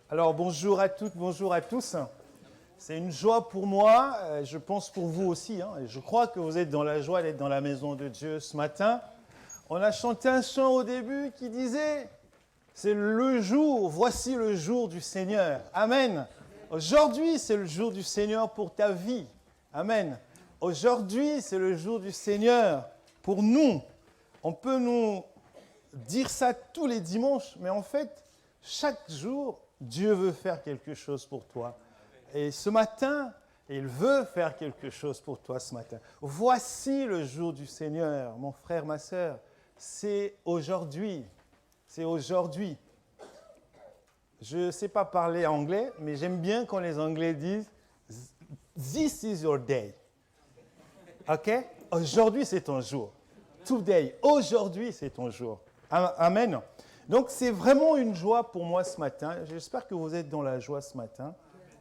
Alors bonjour à toutes, bonjour à tous. C'est une joie pour moi, je pense pour vous aussi. Et je crois que vous êtes dans la joie d'être dans la maison de Dieu ce matin. On a chanté un chant au début qui disait « C'est le jour, voici le jour du Seigneur. » Amen. Aujourd'hui, c'est le jour du Seigneur pour ta vie. Amen. Aujourd'hui, c'est le jour du Seigneur pour nous. On peut nous dire ça tous les dimanches, mais en fait, chaque jour, Dieu veut faire quelque chose pour toi. Et ce matin, il veut faire quelque chose pour toi ce matin. Voici le jour du Seigneur, mon frère, ma sœur. C'est aujourd'hui. C'est aujourd'hui. Je ne sais pas parler anglais, mais j'aime bien quand les Anglais disent « This is your day ». OK? Aujourd'hui, c'est ton jour. Today. Aujourd'hui, c'est ton jour. Amen. Donc, c'est vraiment une joie pour moi ce matin. J'espère que vous êtes dans la joie ce matin.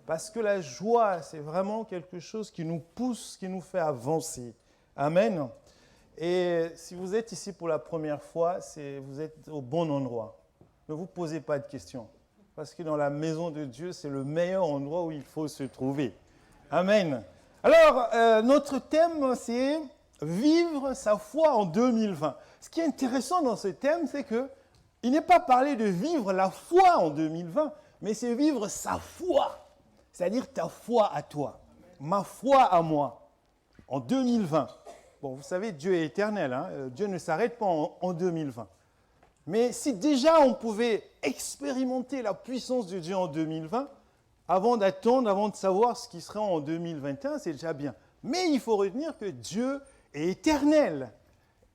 Parce que la joie, c'est vraiment quelque chose qui nous pousse, qui nous fait avancer. Amen. Et si vous êtes ici pour la première fois, vous êtes au bon endroit. Ne vous posez pas de questions. Parce que dans la maison de Dieu, c'est le meilleur endroit où il faut se trouver. Amen. Alors, notre thème, c'est vivre sa foi en 2020. Ce qui est intéressant dans ce thème, c'est que il n'est pas parlé de vivre la foi en 2020, mais c'est vivre sa foi. C'est-à-dire ta foi à toi, ma foi à moi, en 2020. Bon, vous savez, Dieu est éternel, hein? Dieu ne s'arrête pas en 2020. Mais si déjà on pouvait expérimenter la puissance de Dieu en 2020, avant d'attendre, avant de savoir ce qui sera en 2021, c'est déjà bien. Mais il faut retenir que Dieu est éternel.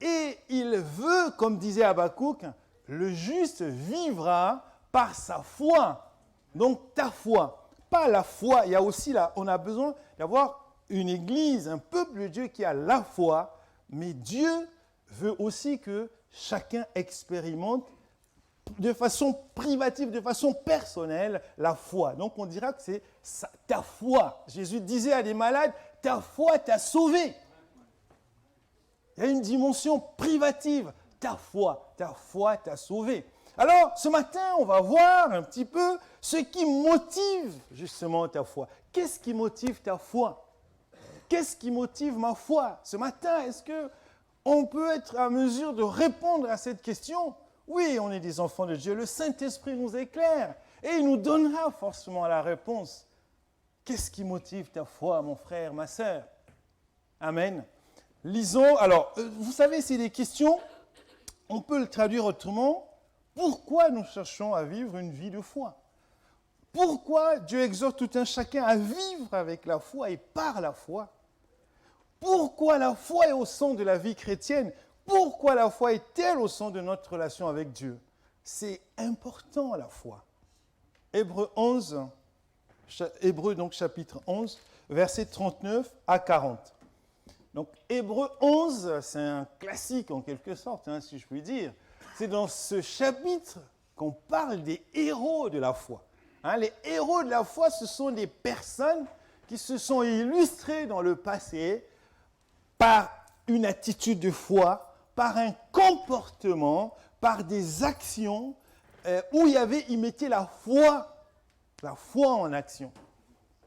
Et il veut, comme disait Habakkuk, le juste vivra par sa foi. Donc ta foi, pas la foi. Il y a aussi on a besoin d'avoir une église, un peuple de Dieu qui a la foi, mais Dieu veut aussi que chacun expérimente de façon privative, de façon personnelle, la foi. Donc on dira que c'est ta foi. Jésus disait à des malades, ta foi t'a sauvé. Il y a une dimension privative. Ta foi t'a sauvé. Alors, ce matin, on va voir un petit peu ce qui motive justement ta foi. Qu'est-ce qui motive ta foi? Qu'est-ce qui motive ma foi? Ce matin, est-ce qu'on peut être à mesure de répondre à cette question? Oui, on est des enfants de Dieu. Le Saint-Esprit nous éclaire et il nous donnera forcément la réponse. Qu'est-ce qui motive ta foi, mon frère, ma sœur? Amen. Lisons. Alors, vous savez, c'est des questions. On peut le traduire autrement. Pourquoi nous cherchons à vivre une vie de foi? Pourquoi Dieu exhorte tout un chacun à vivre avec la foi et par la foi? Pourquoi la foi est au centre de la vie chrétienne? Pourquoi la foi est-elle au centre de notre relation avec Dieu? C'est important, la foi. Hébreux donc chapitre 11, versets 39 à 40. Donc, Hébreux 11, c'est un classique en quelque sorte, si je puis dire. C'est dans ce chapitre qu'on parle des héros de la foi. Les héros de la foi, ce sont des personnes qui se sont illustrées dans le passé par une attitude de foi, par un comportement, par des actions où ils mettaient la foi en action.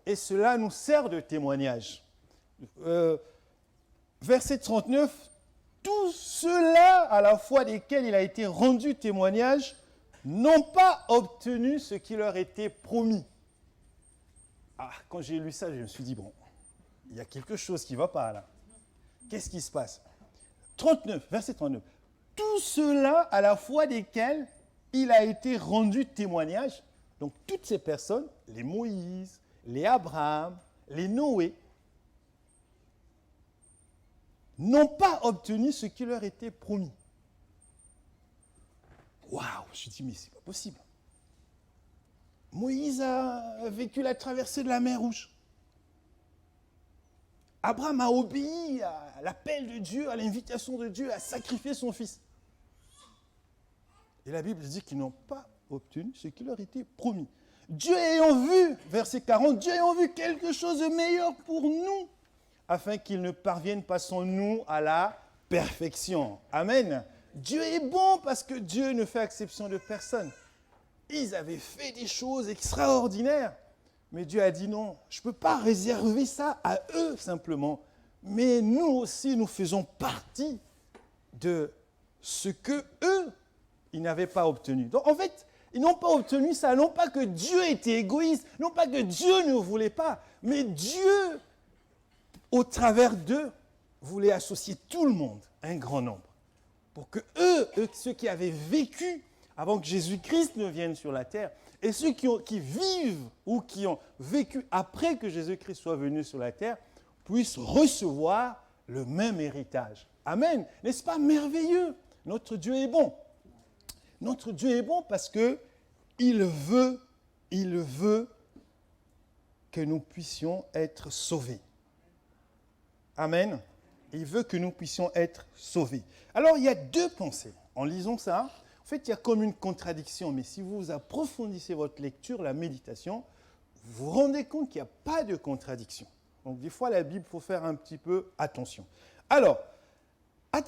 Et cela nous sert de témoignage. Verset 39, tous ceux-là à la foi desquels il a été rendu témoignage n'ont pas obtenu ce qui leur était promis. Quand j'ai lu ça, je me suis dit, bon, il y a quelque chose qui ne va pas là. Qu'est-ce qui se passe? 39, verset 39. Tous ceux-là à la foi desquels il a été rendu témoignage, donc toutes ces personnes, les Moïse, les Abraham, les Noé, n'ont pas obtenu ce qui leur était promis. Waouh, je me suis dit, mais c'est pas possible. Moïse a vécu la traversée de la mer Rouge. Abraham a obéi à l'appel de Dieu, à l'invitation de Dieu, à sacrifier son fils. Et la Bible dit qu'ils n'ont pas obtenu ce qui leur était promis. Dieu ayant vu, verset 40, Dieu ayant vu quelque chose de meilleur pour nous, afin qu'ils ne parviennent pas sans nous à la perfection. Amen. Dieu est bon parce que Dieu ne fait exception de personne. Ils avaient fait des choses extraordinaires. Mais Dieu a dit non, je ne peux pas réserver ça à eux simplement. Mais nous aussi, nous faisons partie de ce que eux, ils n'avaient pas obtenu. Donc en fait, ils n'ont pas obtenu ça. Non pas que Dieu était égoïste, non pas que Dieu ne voulait pas, mais Dieu, au travers d'eux, voulait associer tout le monde, un grand nombre. Pour que eux, ceux qui avaient vécu avant que Jésus-Christ ne vienne sur la terre, et ceux qui vivent ou qui ont vécu après que Jésus-Christ soit venu sur la terre, puissent recevoir le même héritage. Amen. N'est-ce pas merveilleux? Notre Dieu est bon. Notre Dieu est bon parce qu'il veut que nous puissions être sauvés. Amen. Il veut que nous puissions être sauvés. Alors, il y a deux pensées. En lisant ça, en fait, il y a comme une contradiction. Mais si vous approfondissez votre lecture, la méditation, vous vous rendez compte qu'il n'y a pas de contradiction. Donc, des fois, la Bible, il faut faire un petit peu attention. Alors,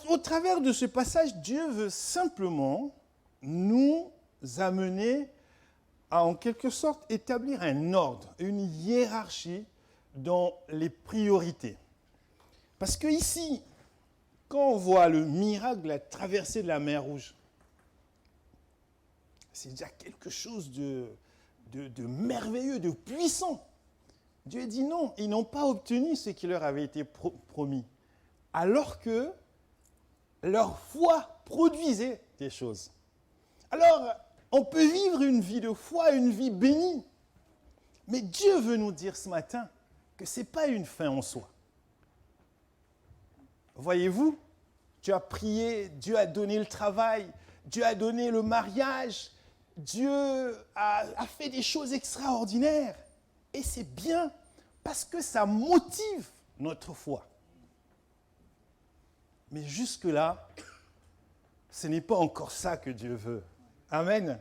au travers de ce passage, Dieu veut simplement nous amener à, en quelque sorte, établir un ordre, une hiérarchie dans les priorités. Parce que ici, quand on voit le miracle de la traversée de la mer Rouge, c'est déjà quelque chose de merveilleux, de puissant. Dieu dit non, ils n'ont pas obtenu ce qui leur avait été promis, alors que leur foi produisait des choses. Alors, on peut vivre une vie de foi, une vie bénie, mais Dieu veut nous dire ce matin que ce n'est pas une fin en soi. Voyez-vous, Dieu a prié, Dieu a donné le travail, Dieu a donné le mariage, Dieu a fait des choses extraordinaires. Et c'est bien parce que ça motive notre foi. Mais jusque-là, ce n'est pas encore ça que Dieu veut. Amen.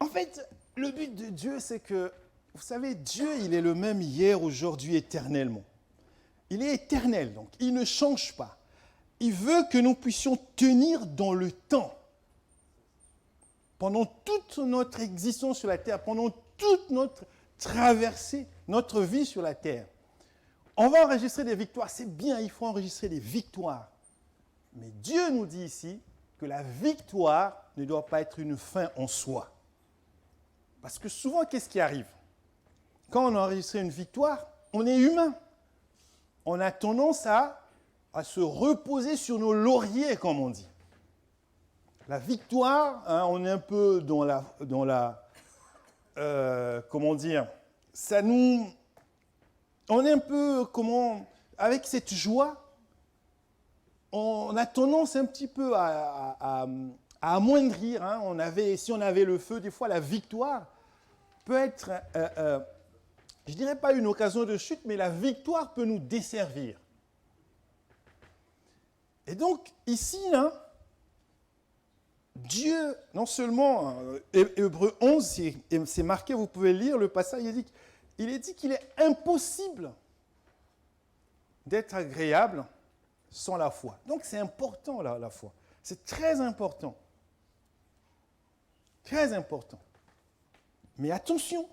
En fait, le but de Dieu, c'est que, vous savez, Dieu, il est le même hier, aujourd'hui, éternellement. Il est éternel, donc il ne change pas. Il veut que nous puissions tenir dans le temps. Pendant toute notre existence sur la terre, pendant toute notre traversée, notre vie sur la terre. On va enregistrer des victoires, c'est bien, il faut enregistrer des victoires. Mais Dieu nous dit ici que la victoire ne doit pas être une fin en soi. Parce que souvent, qu'est-ce qui arrive? Quand on a enregistré une victoire, on est humain. On a tendance à se reposer sur nos lauriers, comme on dit. La victoire, hein, on est un peu dans la comment dire, ça nous, on est un peu, avec cette joie, on a tendance un petit peu à amoindrir. Hein. Si on avait le feu, des fois la victoire peut être, je ne dirais pas une occasion de chute, mais la victoire peut nous desservir. Et donc, ici, là, Dieu, non seulement, Hébreux 11, c'est marqué, vous pouvez lire le passage, il est dit qu'il est impossible d'être agréable sans la foi. Donc c'est important la foi. C'est très important. Très important. Mais attention,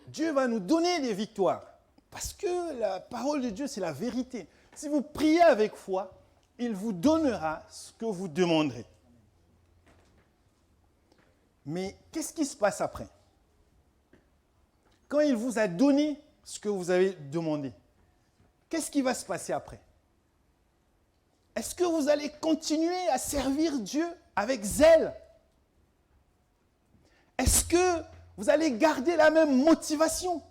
Dieu va nous donner des victoires. Parce que la parole de Dieu, c'est la vérité. Si vous priez avec foi, il vous donnera ce que vous demanderez. Mais qu'est-ce qui se passe après? Quand il vous a donné ce que vous avez demandé, qu'est-ce qui va se passer après? Est-ce que vous allez continuer à servir Dieu avec zèle? Est-ce que vous allez garder la même motivation?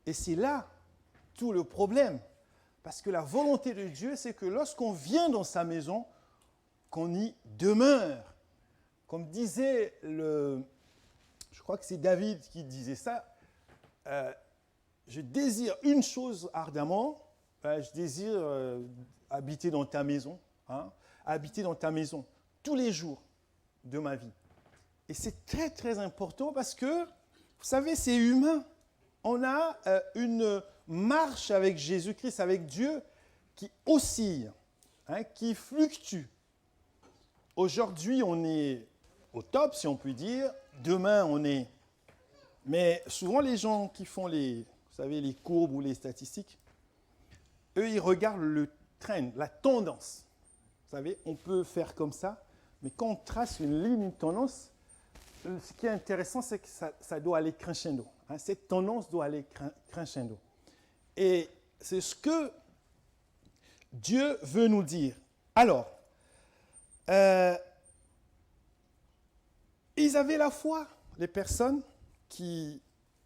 Et c'est là tout le problème. Parce que la volonté de Dieu, c'est que lorsqu'on vient dans sa maison, qu'on y demeure. Comme disait je crois que c'est David qui disait ça, je désire une chose ardemment, je désire habiter dans ta maison, hein, habiter dans ta maison tous les jours de ma vie. Et c'est très très important parce que, vous savez, c'est humain. On a une marche avec Jésus-Christ, avec Dieu, qui oscille, hein, qui fluctue. aujourd'hui, on est au top, si on peut dire. Demain, on est... Mais souvent, les gens qui font vous savez, les courbes ou les statistiques, eux, ils regardent le trend, la tendance. Vous savez, on peut faire comme ça, mais quand on trace une ligne, une tendance, ce qui est intéressant, c'est que ça doit aller crescendo. Hein, cette tendance doit aller crescendo. Et c'est ce que Dieu veut nous dire. Alors, ils avaient la foi, les personnes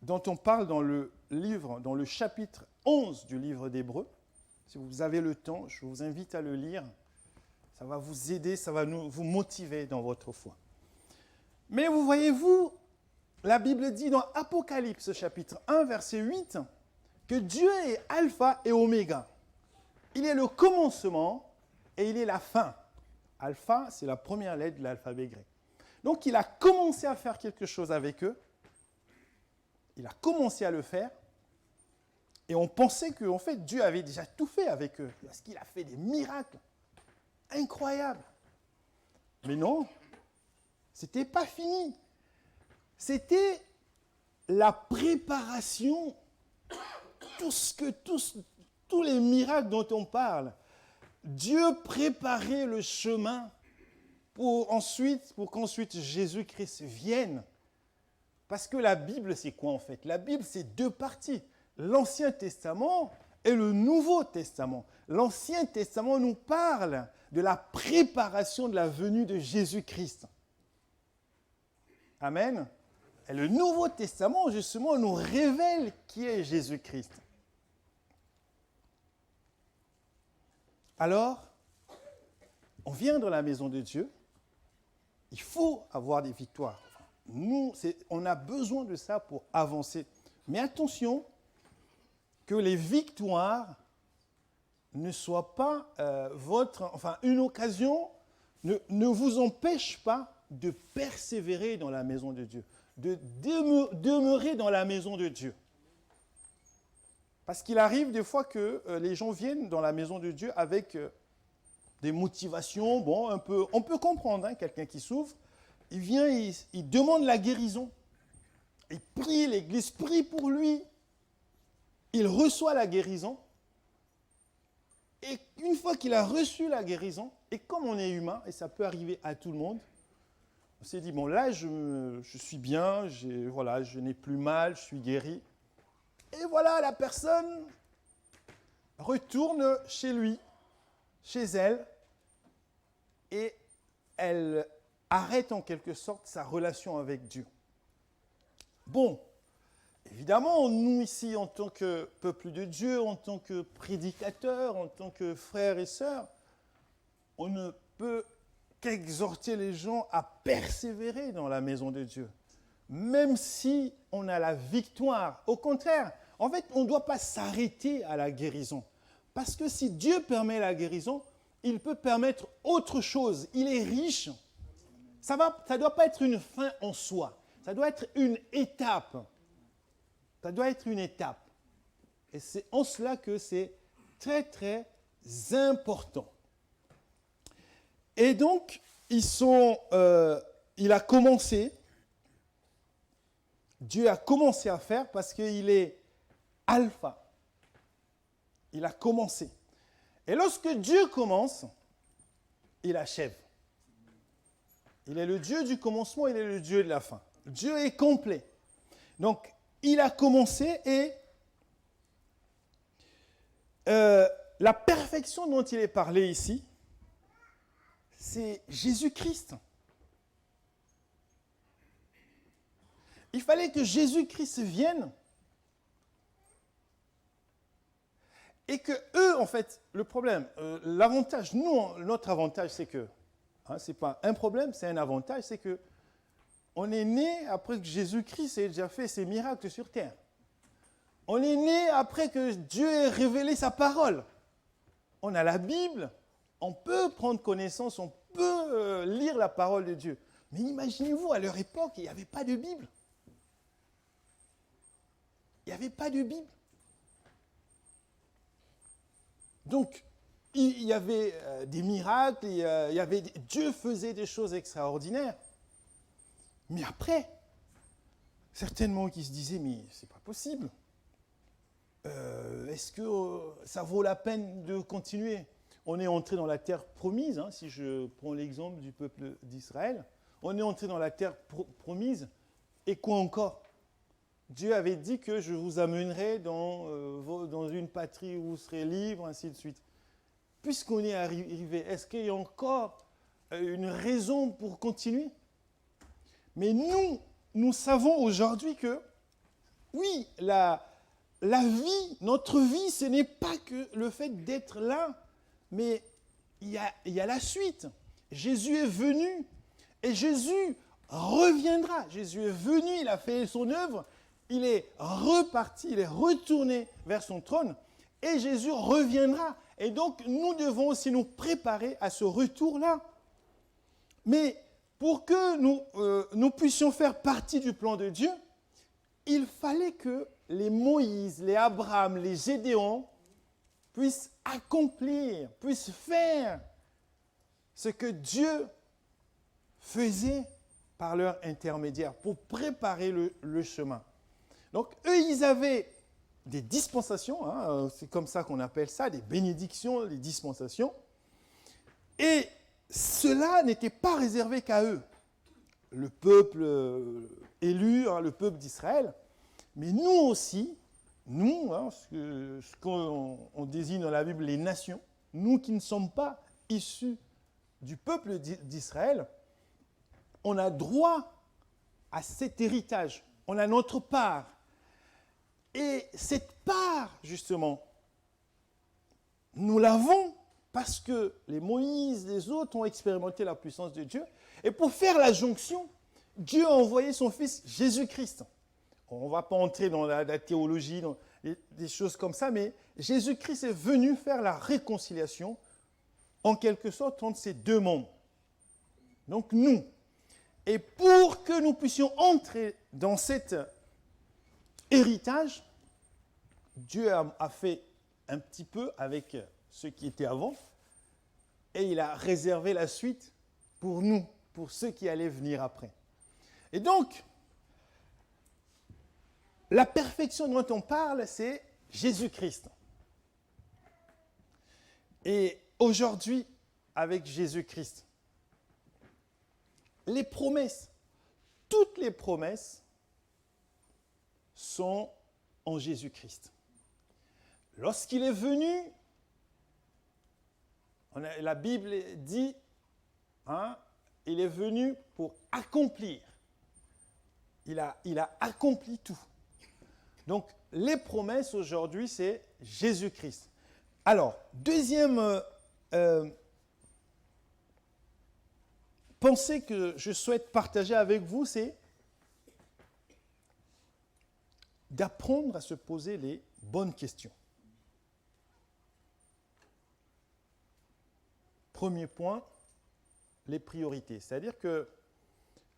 dont on parle dans le chapitre 11 du livre d'Hébreux. Si vous avez le temps, je vous invite à le lire. Ça va vous aider, ça va vous motiver dans votre foi. Mais vous voyez-vous, la Bible dit dans Apocalypse chapitre 1, verset 8, que Dieu est alpha et oméga. Il est le commencement et il est la fin. Alpha, c'est la première lettre de l'alphabet grec. Donc il a commencé à faire quelque chose avec eux. Il a commencé à le faire. Et on pensait qu'en fait, Dieu avait déjà tout fait avec eux. Parce qu'il a fait des miracles incroyables. Mais non, ce n'était pas fini. C'était la préparation. Tous les miracles dont on parle. Dieu préparait le chemin pour qu'ensuite Jésus-Christ vienne. Parce que la Bible, c'est quoi en fait? La Bible, c'est deux parties. L'Ancien Testament et le Nouveau Testament. L'Ancien Testament nous parle de la préparation de la venue de Jésus-Christ. Amen. Et le Nouveau Testament, justement, nous révèle qui est Jésus-Christ. Alors, on vient dans la maison de Dieu. Il faut avoir des victoires. Nous, on a besoin de ça pour avancer. Mais attention, que les victoires ne soient pas une occasion, ne vous empêche pas de persévérer dans la maison de Dieu, de demeurer dans la maison de Dieu. Parce qu'il arrive des fois que les gens viennent dans la maison de Dieu avec des motivations, on peut comprendre, hein, quelqu'un qui souffre, il vient, il demande la guérison. Il prie, l'Église prie pour lui. Il reçoit la guérison. Et une fois qu'il a reçu la guérison, et comme on est humain, et ça peut arriver à tout le monde, on s'est dit, bon là, je suis bien, je n'ai plus mal, je suis guéri. Et voilà, la personne retourne chez lui, chez elle, et elle arrête en quelque sorte sa relation avec Dieu. Bon, évidemment, nous ici, en tant que peuple de Dieu, en tant que prédicateurs, en tant que frères et sœurs, on ne peut qu'exhorter les gens à persévérer dans la maison de Dieu, même si on a la victoire. Au contraire, en fait, on ne doit pas s'arrêter à la guérison, parce que si Dieu permet la guérison, il peut permettre autre chose. Il est riche. Ça ne doit pas être une fin en soi. Ça doit être une étape. Ça doit être une étape. Et c'est en cela que c'est très, très important. Et donc, il a commencé, Dieu a commencé à faire parce qu'il est alpha. Il a commencé. Et lorsque Dieu commence, il achève. Il est le Dieu du commencement, il est le Dieu de la fin. Dieu est complet. Donc, il a commencé et la perfection dont il est parlé ici, c'est Jésus-Christ. Il fallait que Jésus-Christ vienne et que eux, en fait, le problème, l'avantage, notre avantage, c'est que, ce n'est pas un problème, c'est un avantage, c'est que on est né après que Jésus-Christ ait déjà fait ses miracles sur terre. On est né après que Dieu ait révélé sa parole. On a la Bible, on peut prendre connaissance, on peut lire la parole de Dieu. Mais imaginez-vous, à leur époque, il n'y avait pas de Bible. Il n'y avait pas de Bible. Donc, il y avait des miracles, Dieu faisait des choses extraordinaires. Mais après, certainement qu'ils se disaient, mais c'est pas possible. Est-ce que ça vaut la peine de continuer? On est entré dans la terre promise, hein, si je prends l'exemple du peuple d'Israël. On est entré dans la terre promise, et quoi encore? Dieu avait dit que je vous amènerai dans une patrie où vous serez libres, ainsi de suite. Puisqu'on est arrivé, est-ce qu'il y a encore une raison pour continuer? Mais nous savons aujourd'hui que, oui, la vie, notre vie, ce n'est pas que le fait d'être là, mais il y a la suite. Jésus est venu et Jésus reviendra. Jésus est venu, il a fait son œuvre, il est reparti, il est retourné vers son trône et Jésus reviendra. Et donc, nous devons aussi nous préparer à ce retour-là. Mais pour que nous puissions faire partie du plan de Dieu, il fallait que les Moïse, les Abraham, les Gédéon puissent accomplir, puissent faire ce que Dieu faisait par leur intermédiaire pour préparer le chemin. Donc, eux, ils avaient des dispensations, hein, c'est comme ça qu'on appelle ça, des bénédictions, des dispensations. Et cela n'était pas réservé qu'à eux, le peuple élu, hein, le peuple d'Israël. Mais nous aussi, nous, hein, ce qu'on désigne dans la Bible les nations, nous qui ne sommes pas issus du peuple d'Israël, on a droit à cet héritage, on a notre part. Et cette part, justement, nous l'avons parce que les Moïse, les autres ont expérimenté la puissance de Dieu. Et pour faire la jonction, Dieu a envoyé son Fils Jésus-Christ. On ne va pas entrer dans la théologie, dans des choses comme ça, mais Jésus-Christ est venu faire la réconciliation, en quelque sorte, entre ces deux mondes. Donc nous. Et pour que nous puissions entrer dans cet héritage, Dieu a fait un petit peu avec ce qui était avant, et il a réservé la suite pour nous, pour ceux qui allaient venir après. Et donc, la perfection dont on parle, c'est Jésus-Christ. Et aujourd'hui, avec Jésus-Christ, les promesses, toutes les promesses sont en Jésus-Christ. Lorsqu'il est venu, la Bible dit, hein, il est venu pour accomplir. Il a accompli tout. Donc, les promesses aujourd'hui, c'est Jésus-Christ. Alors, deuxième pensée que je souhaite partager avec vous, c'est d'apprendre à se poser les bonnes questions. Premier point, les priorités. C'est-à-dire que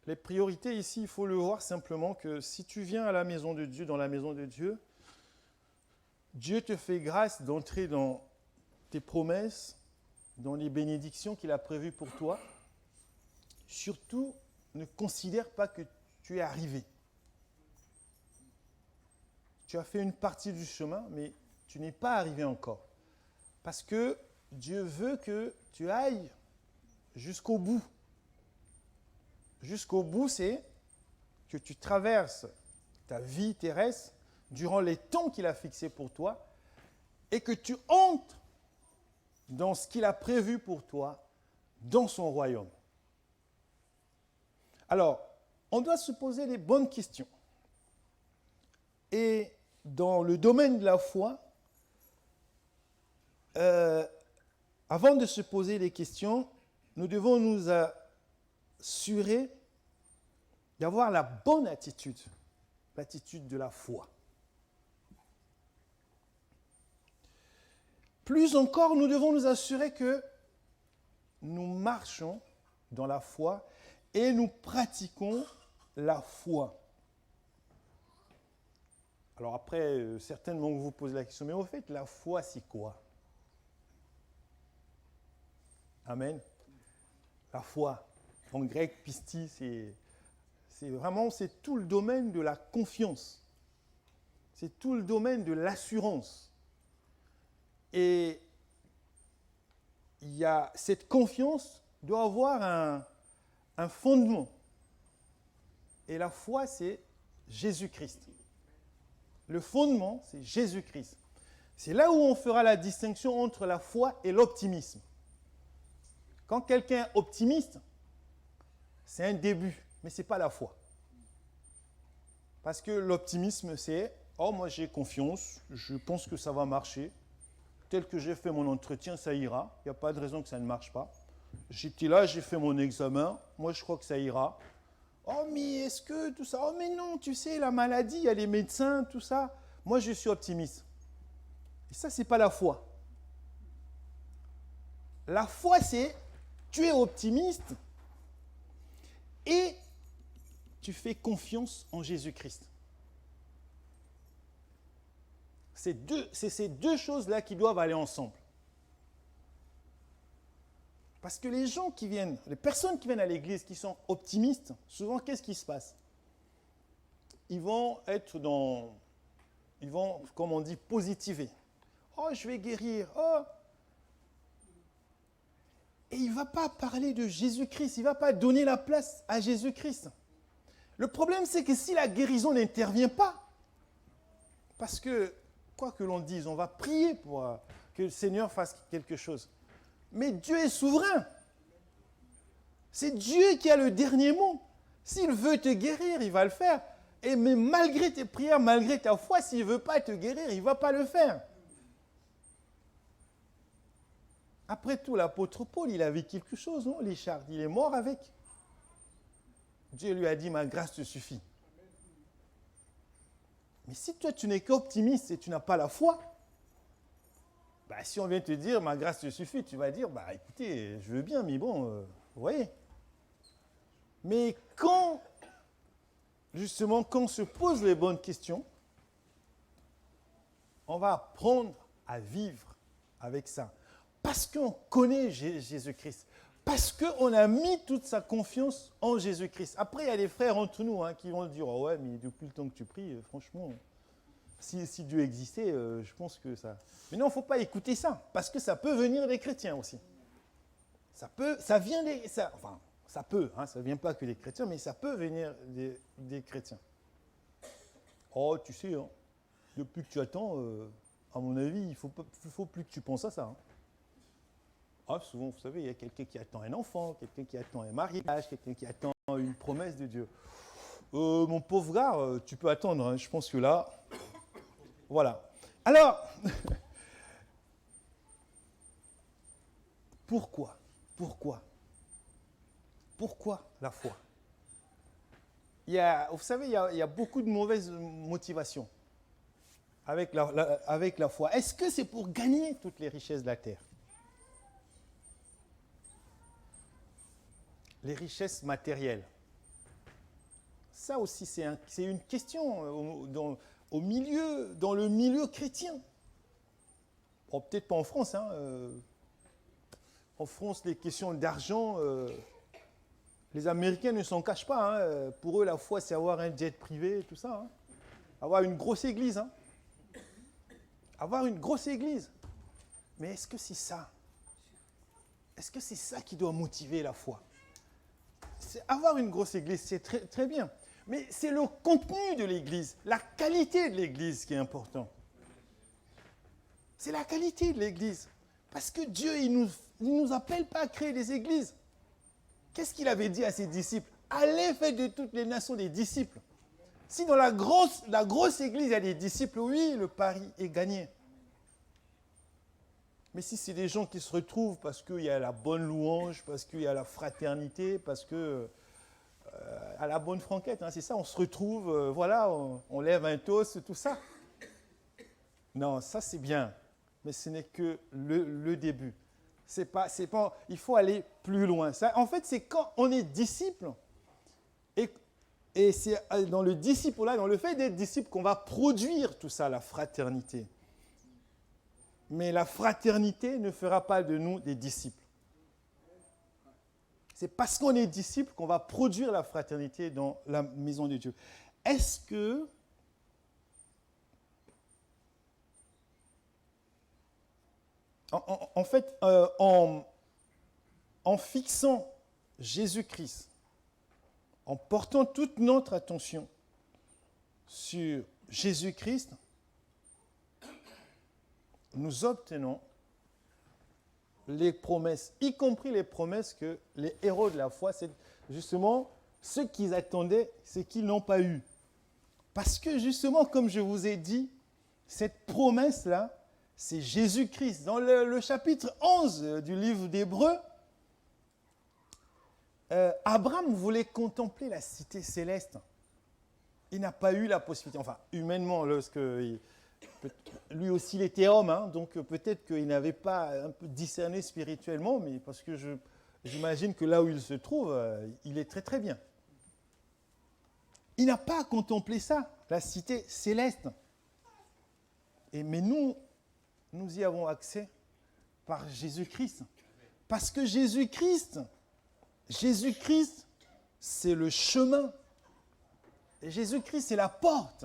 les priorités ici, il faut le voir simplement que si tu viens à la maison de Dieu, dans la maison de Dieu, Dieu te fait grâce d'entrer dans tes promesses, dans les bénédictions qu'il a prévues pour toi. Surtout, ne considère pas que tu es arrivé. Tu as fait une partie du chemin, mais tu n'es pas arrivé encore. Parce que Dieu veut que tu ailles jusqu'au bout. Jusqu'au bout, c'est que tu traverses ta vie terrestre durant les temps qu'il a fixés pour toi et que tu entres dans ce qu'il a prévu pour toi dans son royaume. Alors, on doit se poser les bonnes questions. Et dans le domaine de la foi, avant de se poser les questions, nous devons nous assurer d'avoir la bonne attitude, l'attitude de la foi. Plus encore, nous devons nous assurer que nous marchons dans la foi et nous pratiquons la foi. Alors après, certainement vous vous posez la question, mais au fait, la foi, c'est quoi? Amen. La foi, en grec, pistis, c'est tout le domaine de la confiance. C'est tout le domaine de l'assurance. Et cette confiance doit avoir un fondement. Et la foi, c'est Jésus-Christ. Le fondement, c'est Jésus-Christ. C'est là où on fera la distinction entre la foi et l'optimisme. Quand quelqu'un est optimiste, c'est un début, mais ce n'est pas la foi. Parce que l'optimisme, c'est « Oh, moi j'ai confiance, je pense que ça va marcher. Tel que j'ai fait mon entretien, ça ira. Il n'y a pas de raison que ça ne marche pas. J'étais là, j'ai fait mon examen, moi je crois que ça ira. Oh, mais est-ce que tout ça? Oh, mais non, tu sais, la maladie, il y a les médecins, tout ça. Moi, je suis optimiste. » Et ça, ce n'est pas la foi. La foi, c'est tu es optimiste et tu fais confiance en Jésus-Christ. C'est ces deux choses-là qui doivent aller ensemble. Parce que les personnes qui viennent à l'église, qui sont optimistes, souvent, qu'est-ce qui se passe? Ils vont, comme on dit, positiver. Oh, je vais guérir. Oh. Et il ne va pas parler de Jésus-Christ. Il ne va pas donner la place à Jésus-Christ. Le problème, c'est que si la guérison n'intervient pas, parce que, quoi que l'on dise, on va prier pour que le Seigneur fasse quelque chose. Mais Dieu est souverain. C'est Dieu qui a le dernier mot. S'il veut te guérir, il va le faire. Mais malgré tes prières, malgré ta foi, s'il ne veut pas te guérir, il ne va pas le faire. Après tout, l'apôtre Paul, il avait quelque chose, non, Richard? Il est mort avec. Dieu lui a dit, ma grâce te suffit. Mais si toi, tu n'es qu'optimiste et tu n'as pas la foi, si on vient te dire, ma grâce te suffit, tu vas dire, écoutez, je veux bien, mais bon, vous voyez. Mais quand on se pose les bonnes questions, on va apprendre à vivre avec ça. Parce qu'on connaît Jésus-Christ. Parce qu'on a mis toute sa confiance en Jésus-Christ. Après, il y a des frères entre nous qui vont dire, oh ouais, mais depuis le temps que tu pries, franchement, si Dieu existait, je pense que ça... Mais non, il ne faut pas écouter ça, parce que ça peut venir des chrétiens aussi. Ça vient des... ça ne vient pas que des chrétiens, mais ça peut venir des chrétiens. Oh, tu sais, depuis que tu attends, à mon avis, il ne faut plus que tu penses à ça. Souvent, vous savez, il y a quelqu'un qui attend un enfant, quelqu'un qui attend un mariage, quelqu'un qui attend une promesse de Dieu. Mon pauvre gars, tu peux attendre, je pense que là... Voilà. Alors, pourquoi la foi? Vous savez, il y a beaucoup de mauvaises motivations avec la foi. Est-ce que c'est pour gagner toutes les richesses de la terre? Les richesses matérielles. Ça aussi, c'est une question dans le milieu chrétien. Bon, peut-être pas en France. En France, les questions d'argent, les Américains ne s'en cachent pas. Pour eux, la foi, c'est avoir un jet privé, tout ça. Avoir une grosse église. Avoir une grosse église. Mais est-ce que c'est ça? Est-ce que c'est ça qui doit motiver la foi? Avoir une grosse église, c'est très, très bien. Mais c'est le contenu de l'église, la qualité de l'église qui est important. C'est la qualité de l'église. Parce que Dieu, il ne nous appelle pas à créer des églises. Qu'est-ce qu'il avait dit à ses disciples? Allez, faites de toutes les nations des disciples. Si dans la grosse église, il y a des disciples, oui, le pari est gagné. Mais si c'est des gens qui se retrouvent parce qu'il y a la bonne louange, parce qu'il y a la fraternité, parce que à la bonne franquette, c'est ça, on se retrouve, on lève un toast, tout ça. Non, ça c'est bien, mais ce n'est que le début. Il faut aller plus loin. Ça, en fait, c'est quand on est disciple, et c'est dans le disciple-là, dans le fait d'être disciple, qu'on va produire tout ça, la fraternité. Mais la fraternité ne fera pas de nous des disciples. C'est parce qu'on est disciple qu'on va produire la fraternité dans la maison de Dieu. Est-ce que en fait, en fixant Jésus-Christ, en portant toute notre attention sur Jésus-Christ, nous obtenons les promesses, y compris les promesses que les héros de la foi, c'est justement ce qu'ils attendaient, ce qu'ils n'ont pas eu. Parce que justement, comme je vous ai dit, cette promesse-là, c'est Jésus-Christ. Dans le chapitre 11 du livre d'Hébreux, Abraham voulait contempler la cité céleste. Il n'a pas eu la possibilité, enfin humainement, lorsque lui aussi il était homme, hein, donc peut-être qu'il n'avait pas un peu discerné spirituellement, mais parce que j'imagine que là où il se trouve, il est très très bien. Il n'a pas contemplé ça, la cité céleste. Mais nous y avons accès par Jésus-Christ. Parce que Jésus-Christ, c'est le chemin. Et Jésus-Christ, c'est la porte.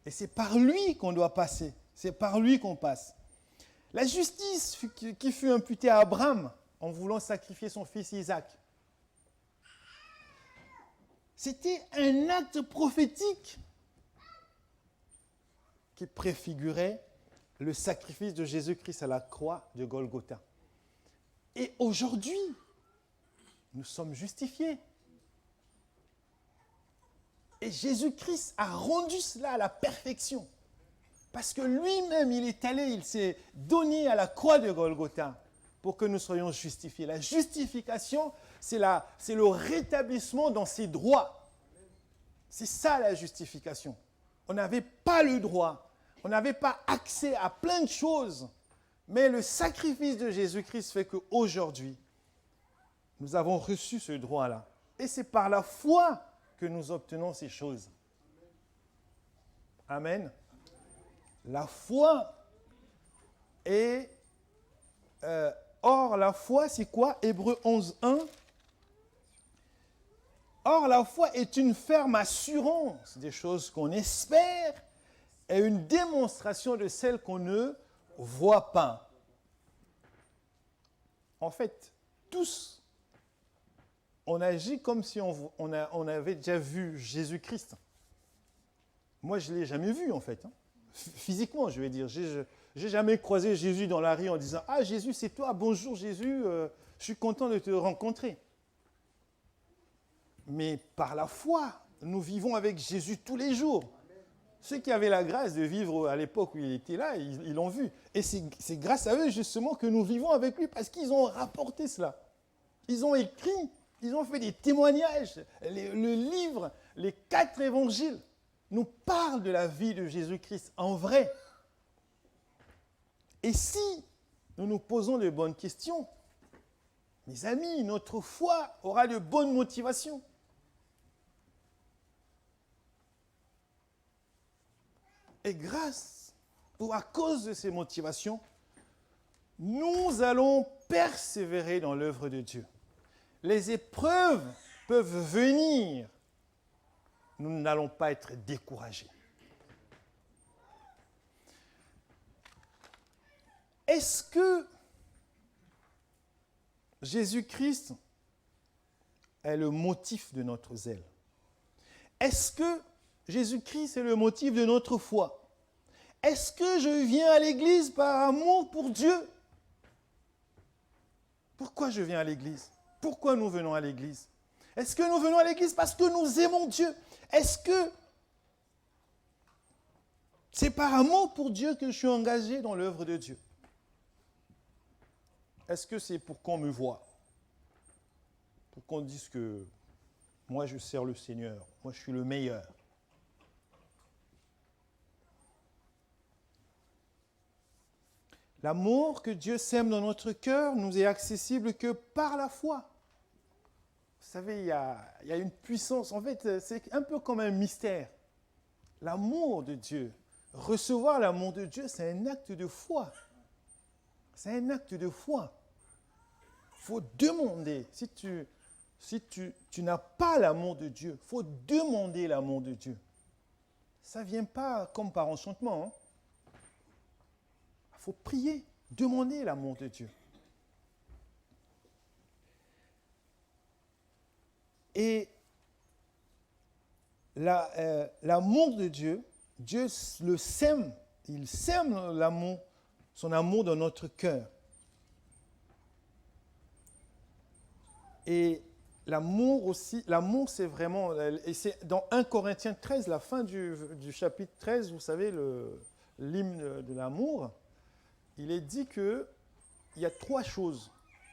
Et c'est par lui qu'on doit passer. C'est par lui qu'on passe. La justice qui fut imputée à Abraham en voulant sacrifier son fils Isaac, c'était un acte prophétique qui préfigurait le sacrifice de Jésus-Christ à la croix de Golgotha. Et aujourd'hui, nous sommes justifiés. Et Jésus-Christ a rendu cela à la perfection. Parce que lui-même, il s'est donné à la croix de Golgotha pour que nous soyons justifiés. La justification, c'est le rétablissement dans ses droits. C'est ça la justification. On n'avait pas le droit, on n'avait pas accès à plein de choses. Mais le sacrifice de Jésus-Christ fait qu'aujourd'hui, nous avons reçu ce droit-là. Et c'est par la foi que nous obtenons ces choses. Amen. La foi est... or, la foi, c'est quoi? Hébreux 11, 1. Or, la foi est une ferme assurance des choses qu'on espère et une démonstration de celles qu'on ne voit pas. En fait, tous, on agit comme si on avait déjà vu Jésus-Christ. Moi, je ne l'ai jamais vu, en fait. Hein. Physiquement, je vais dire. Je n'ai jamais croisé Jésus dans la rue en disant « Ah, Jésus, c'est toi. Bonjour, Jésus. Je suis content de te rencontrer. » Mais par la foi, nous vivons avec Jésus tous les jours. Ceux qui avaient la grâce de vivre à l'époque où il était là, ils l'ont vu. Et c'est grâce à eux, justement, que nous vivons avec lui, parce qu'ils ont rapporté cela. Ils ont écrit, ils ont fait des témoignages. Le livre, les 4 évangiles, nous parlent de la vie de Jésus-Christ en vrai. Et si nous nous posons de bonnes questions, mes amis, notre foi aura de bonnes motivations. Et grâce ou à cause de ces motivations, nous allons persévérer dans l'œuvre de Dieu. Les épreuves peuvent venir. Nous n'allons pas être découragés. Est-ce que Jésus-Christ est le motif de notre zèle? Est-ce que Jésus-Christ est le motif de notre foi? Est-ce que je viens à l'église par amour pour Dieu? Pourquoi je viens à l'église? Pourquoi nous venons à l'église? Est-ce que nous venons à l'église parce que nous aimons Dieu? Est-ce que c'est par amour pour Dieu que je suis engagé dans l'œuvre de Dieu? Est-ce que c'est pour qu'on me voie? Pour qu'on dise que moi je sers le Seigneur, moi je suis le meilleur? L'amour que Dieu sème dans notre cœur nous est accessible que par la foi. Vous savez, il y a une puissance. En fait, c'est un peu comme un mystère. L'amour de Dieu. Recevoir l'amour de Dieu, c'est un acte de foi. C'est un acte de foi. faut demander. Si tu n'as pas l'amour de Dieu, il faut demander l'amour de Dieu. Ça ne vient pas comme par enchantement. Il faut prier, demander l'amour de Dieu. Et l'amour de Dieu, Dieu le sème, il sème l'amour, son amour dans notre cœur. Et l'amour aussi, l'amour c'est vraiment, et c'est dans 1 Corinthiens 13, la fin du chapitre 13, vous savez, l'hymne de l'amour, il est dit qu'il y a 3 choses,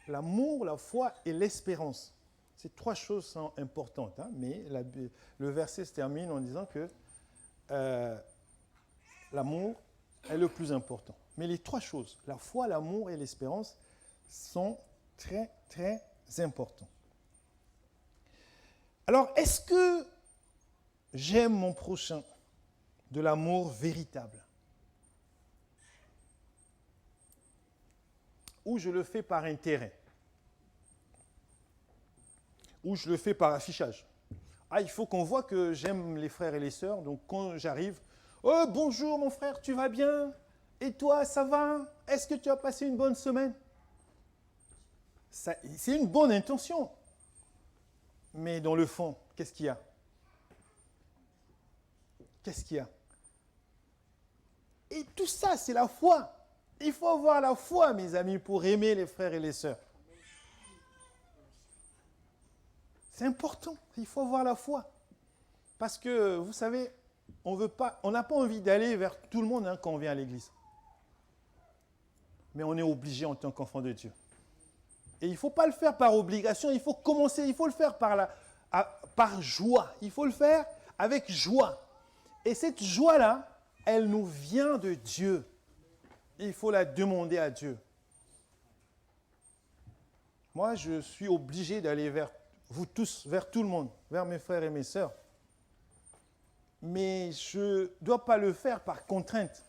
l'amour, la foi et l'espérance. Ces 3 choses sont importantes, hein, mais le verset se termine en disant que l'amour est le plus important. Mais les 3 choses, la foi, l'amour et l'espérance, sont très, très importants. Alors, est-ce que j'aime mon prochain de l'amour véritable? Ou je le fais par intérêt? Ou je le fais par affichage? Ah, il faut qu'on voit que j'aime les frères et les sœurs, donc quand j'arrive, « Oh, bonjour mon frère, tu vas bien? Et toi, ça va? Est-ce que tu as passé une bonne semaine ?» C'est une bonne intention. Mais dans le fond, qu'est-ce qu'il y a? Qu'est-ce qu'il y a? Et tout ça, c'est la foi. Il faut avoir la foi, mes amis, pour aimer les frères et les sœurs. C'est important, il faut avoir la foi. Parce que, vous savez, on n'a pas envie d'aller vers tout le monde quand on vient à l'église. Mais on est obligé en tant qu'enfant de Dieu. Et il ne faut pas le faire par obligation, il faut commencer, il faut le faire par joie. Il faut le faire avec joie. Et cette joie-là, elle nous vient de Dieu. Il faut la demander à Dieu. Moi, je suis obligé d'aller vers vous tous, vers tout le monde, vers mes frères et mes sœurs. Mais je ne dois pas le faire par contrainte.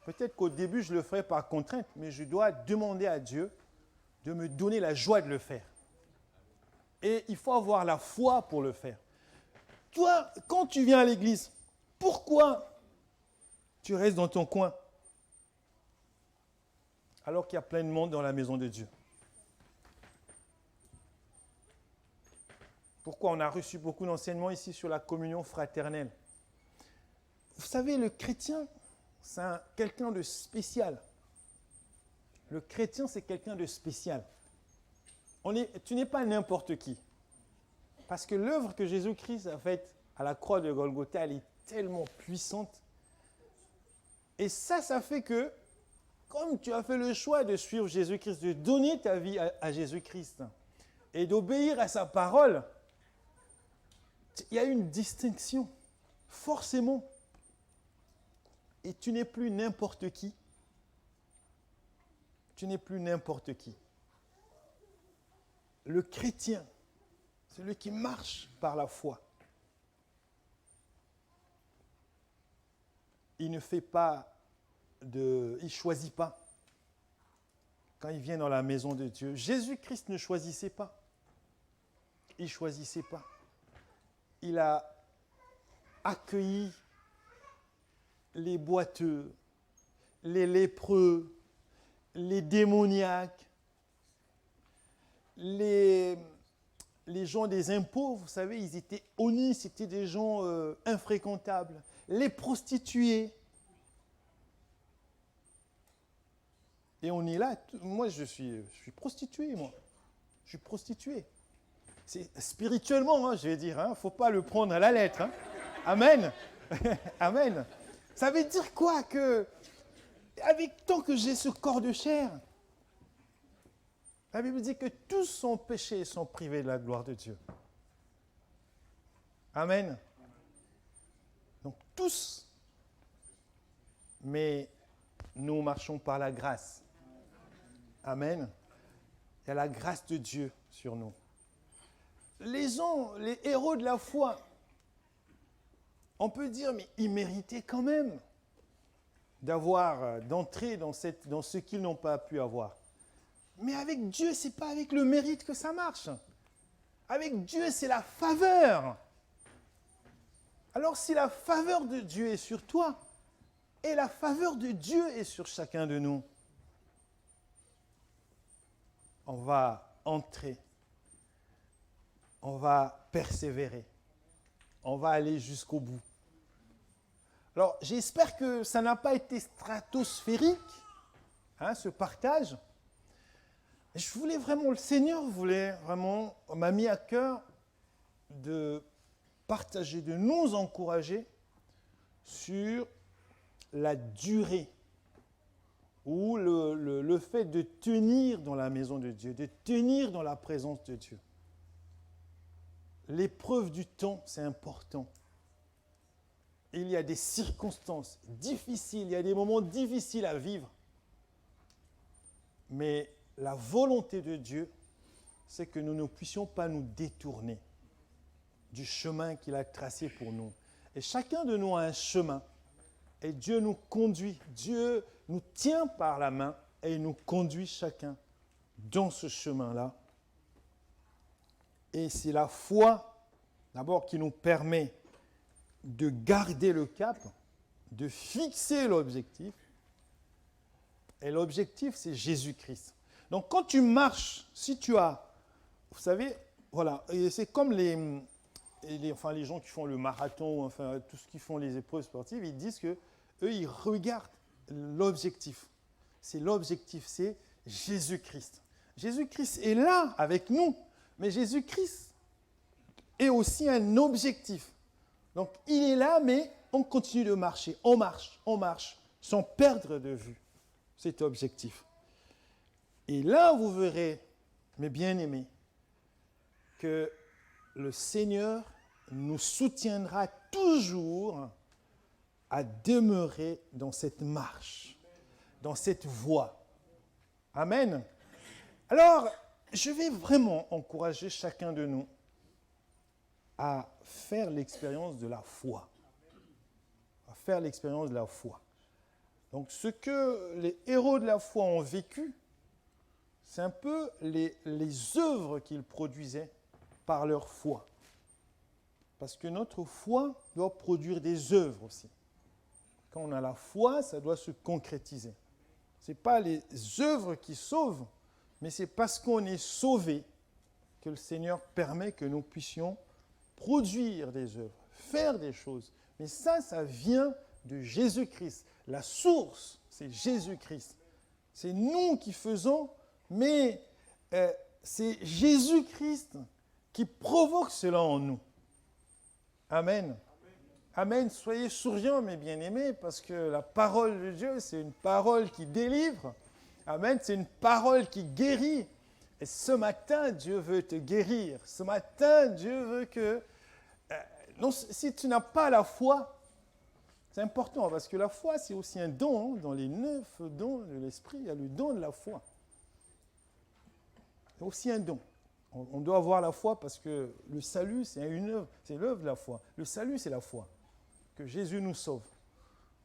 Peut-être qu'au début, je le ferai par contrainte, mais je dois demander à Dieu de me donner la joie de le faire. Et il faut avoir la foi pour le faire. Toi, quand tu viens à l'église, pourquoi tu restes dans ton coin alors qu'il y a plein de monde dans la maison de Dieu? Pourquoi on a reçu beaucoup d'enseignements ici sur la communion fraternelle? Vous savez, le chrétien, c'est quelqu'un de spécial. Le chrétien, c'est quelqu'un de spécial. Tu n'es pas n'importe qui. Parce que l'œuvre que Jésus-Christ a faite à la croix de Golgotha, elle est tellement puissante. Et ça fait que, comme tu as fait le choix de suivre Jésus-Christ, de donner ta vie à Jésus-Christ et d'obéir à sa parole, il y a une distinction, forcément. Et tu n'es plus n'importe qui. Tu n'es plus n'importe qui. Le chrétien, celui qui marche par la foi, il ne fait pas il ne choisit pas. Quand il vient dans la maison de Dieu, Jésus-Christ ne choisissait pas. Il ne choisissait pas. Il a accueilli les boiteux, les lépreux, les démoniaques, les gens des impôts, vous savez, ils étaient honnis, c'était des gens infréquentables. Les prostituées. Et on est là, moi je suis prostitué, moi. Je suis prostitué. C'est spirituellement, je vais dire, il ne faut pas le prendre à la lettre. Hein. Amen. Amen. Ça veut dire quoi? Que, tant que j'ai ce corps de chair, la Bible dit que tous sont péchés et sont privés de la gloire de Dieu. Amen. Donc tous. Mais nous marchons par la grâce. Amen. Il y a la grâce de Dieu sur nous. Les héros de la foi, on peut dire, mais ils méritaient quand même d'entrer dans ce qu'ils n'ont pas pu avoir. Mais avec Dieu, ce n'est pas avec le mérite que ça marche. Avec Dieu, c'est la faveur. Alors si la faveur de Dieu est sur toi, et la faveur de Dieu est sur chacun de nous, on va entrer, on va persévérer, on va aller jusqu'au bout. Alors j'espère que ça n'a pas été stratosphérique, ce partage. Le Seigneur m'a mis à cœur de partager, de nous encourager sur la durée ou le fait de tenir dans la maison de Dieu, de tenir dans la présence de Dieu. L'épreuve du temps, c'est important. Il y a des circonstances difficiles, il y a des moments difficiles à vivre. Mais la volonté de Dieu, c'est que nous ne puissions pas nous détourner du chemin qu'il a tracé pour nous. Et chacun de nous a un chemin. Et Dieu nous conduit, Dieu nous tient par la main et il nous conduit chacun dans ce chemin-là. Et c'est la foi, d'abord, qui nous permet de garder le cap, de fixer l'objectif. Et l'objectif, c'est Jésus-Christ. Donc, quand tu marches, si tu as, vous savez, voilà, et c'est comme les gens qui font le marathon, enfin, tous ceux qui font les épreuves sportives, ils disent que eux, ils regardent l'objectif. C'est l'objectif, c'est Jésus-Christ. Jésus-Christ est là avec nous, mais Jésus-Christ est aussi un objectif. Donc, il est là, mais on continue de marcher. On marche, sans perdre de vue cet objectif. Et là, vous verrez, mes bien-aimés, que le Seigneur nous soutiendra toujours à demeurer dans cette marche, dans cette voie. Amen. Alors, je vais vraiment encourager chacun de nous à faire l'expérience de la foi. À faire l'expérience de la foi. Donc, ce que les héros de la foi ont vécu, c'est un peu les œuvres qu'ils produisaient par leur foi. Parce que notre foi doit produire des œuvres aussi. Quand on a la foi, ça doit se concrétiser. Ce n'est pas les œuvres qui sauvent, mais c'est parce qu'on est sauvé que le Seigneur permet que nous puissions produire des œuvres, faire des choses. Mais ça vient de Jésus-Christ. La source, c'est Jésus-Christ. C'est nous qui faisons, mais c'est Jésus-Christ qui provoque cela en nous. Amen. Amen. Soyez souriants, mes bien-aimés, parce que la parole de Dieu, c'est une parole qui délivre. Amen. C'est une parole qui guérit. Et ce matin, Dieu veut te guérir. Ce matin, Dieu veut que... non, si tu n'as pas la foi, c'est important, parce que la foi, c'est aussi un don. Dans les 9 dons de l'Esprit, il y a le don de la foi. C'est aussi un don. On doit avoir la foi parce que le salut, c'est une œuvre, c'est l'œuvre de la foi. Le salut, c'est la foi, que Jésus nous sauve.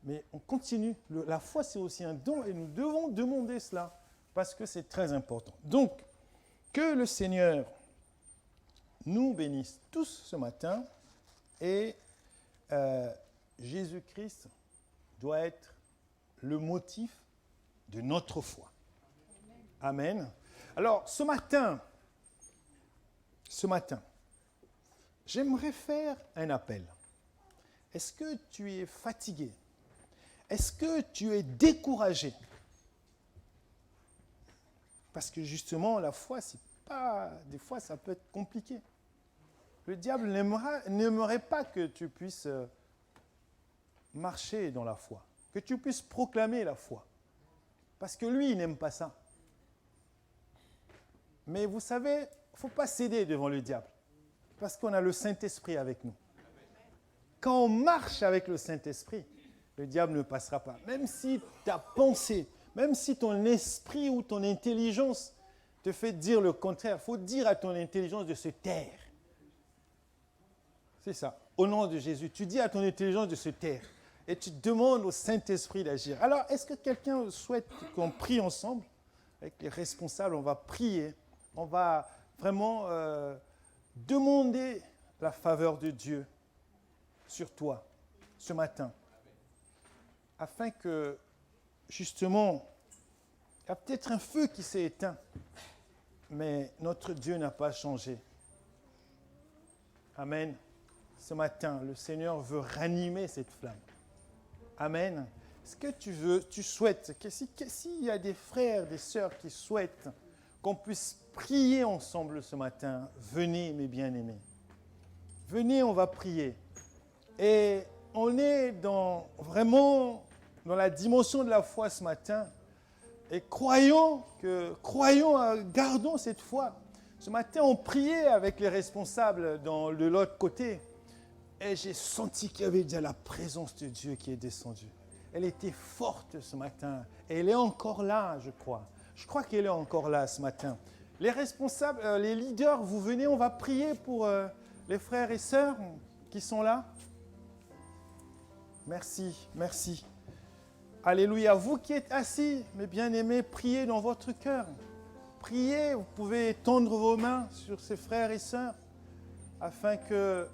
Mais on continue. La foi, c'est aussi un don et nous devons demander cela parce que c'est très important. Donc, que le Seigneur nous bénisse tous ce matin et Jésus-Christ doit être le motif de notre foi. Amen. Alors, ce matin, j'aimerais faire un appel. Est-ce que tu es fatigué? Est-ce que tu es découragé? Parce que justement, la foi, des fois, ça peut être compliqué. Le diable n'aimerait pas que tu puisses marcher dans la foi, que tu puisses proclamer la foi. Parce que lui, il n'aime pas ça. Mais vous savez, il ne faut pas céder devant le diable, parce qu'on a le Saint-Esprit avec nous. Quand on marche avec le Saint-Esprit, le diable ne passera pas. Même si ta pensée, même si ton esprit ou ton intelligence te fait dire le contraire, il faut dire à ton intelligence de se taire. C'est ça. Au nom de Jésus, tu dis à ton intelligence de se taire et tu demandes au Saint-Esprit d'agir. Alors, est-ce que quelqu'un souhaite qu'on prie ensemble avec les responsables, on va prier. On va vraiment demander la faveur de Dieu sur toi ce matin. Afin que, justement, il y a peut-être un feu qui s'est éteint, mais notre Dieu n'a pas changé. Amen. Ce matin, le Seigneur veut ranimer cette flamme. Amen. Est-ce que tu souhaites, s'il y a des frères, des sœurs qui souhaitent qu'on puisse prier ensemble ce matin, venez mes bien-aimés. Venez, on va prier. Et on est vraiment dans la dimension de la foi ce matin. Et croyons, gardons cette foi. Ce matin, on priait avec les responsables de l'autre côté. Et j'ai senti qu'il y avait déjà la présence de Dieu qui est descendue. Elle était forte ce matin. Et elle est encore là, je crois. Je crois qu'elle est encore là ce matin. Les responsables, les leaders, vous venez, on va prier pour les frères et sœurs qui sont là. Merci, merci. Alléluia. Vous qui êtes assis, mes bien-aimés, priez dans votre cœur. Priez, vous pouvez tendre vos mains sur ces frères et sœurs afin que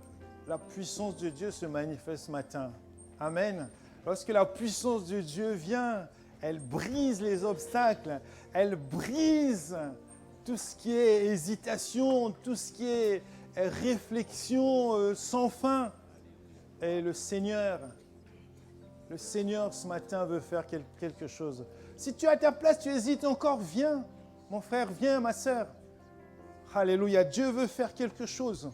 la puissance de Dieu se manifeste ce matin. Amen. Lorsque la puissance de Dieu vient, elle brise les obstacles, elle brise tout ce qui est hésitation, tout ce qui est réflexion sans fin. Et le Seigneur ce matin veut faire quelque chose. Si tu es à ta place, tu hésites encore, viens. Mon frère, viens, ma sœur. Alléluia, Dieu veut faire quelque chose.